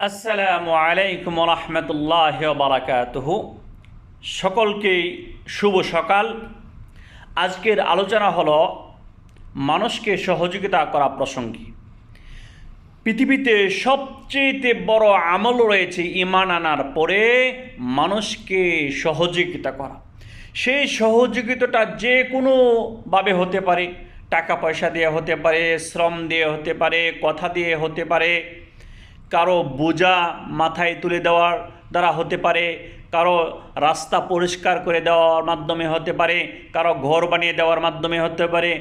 আসসালামু আলাইকুম রহমতুল্লাহ বারাকাতুহু। সকলকেই শুভ সকাল। আজকের আলোচনা হলো মানুষকে সহযোগিতা করা প্রসঙ্গে। পৃথিবীতে সবচেয়ে বড় আমল রয়েছে ঈমান আনার পরে মানুষকে সহযোগিতা করা। সেই সহযোগিতাটা যে কোনোভাবে হতে পারে, টাকা পয়সা দিয়ে হতে পারে, শ্রম দিয়ে হতে পারে, কথা দিয়ে হতে পারে, কারো বোঝা মাথায় তুলে দেওয়ার দ্বারা হতে পারে, কারো রাস্তা পরিষ্কার করে দেওয়ার মাধ্যমে হতে পারে, কারো ঘর বানিয়ে দেওয়ার মাধ্যমে হতে পারে,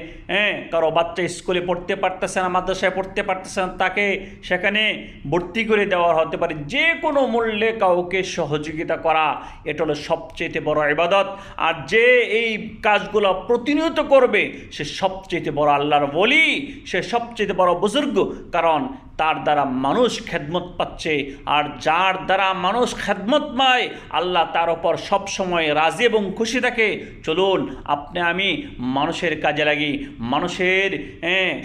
কারো বাচ্চা স্কুলে পড়তে পারতেছে না, মাদ্রাসায় পড়তে পারতেছে না, তাকে সেখানে ভর্তি করে দেওয়ার হতে পারে। যে কোনো মূল্যে কাউকে সহযোগিতা করা, এটা হলো সবচেয়ে বড় ইবাদত। আর যে এই কাজগুলো প্রতিনিয়ত করবে সে সবচেয়ে বড় আল্লাহর ওলি, সে সবচেয়ে বড় বুজুর্গ, কারণ তার দ্বারা মানুষ খেদমত পাচ্ছে। আর যার দ্বারা মানুষ খেদমত পায় আল্লাহ তার ওপর সবসময় রাজি এবং খুশি থাকে। চলুন আপনি আমি মানুষের কাজে লাগি, মানুষের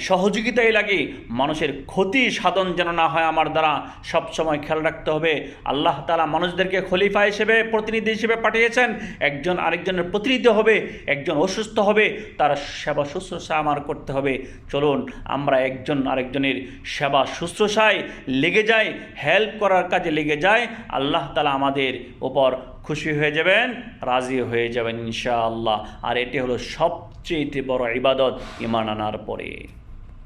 সহযোগিতায় লাগি, মানুষের ক্ষতি সাধন যেন না হয় আমার দ্বারা সবসময় খেয়াল রাখতে হবে। আল্লাহ তাআলা মানুষদেরকে খলিফা হিসেবে, প্রতিনিধি হিসেবে পাঠিয়েছেন। একজন আরেকজনের প্রতিনিধি হবে, একজন অসুস্থ হবে, তার সেবা শুশ্রূষা আমার করতে হবে। চলুন আমরা একজন আরেকজনের সেবা শুশ্রূষায় লেগে যাই, হেল্প করার কাজে লেগে যায়। আল্লাহ তাআলা আমাদের ওপর খুশি হয়ে যাবেন, রাজি হয়ে যাবেন ইনশাআল্লাহ। আর এটি হলো সবচেয়ে বড় ইবাদত ঈমান আনার পরে।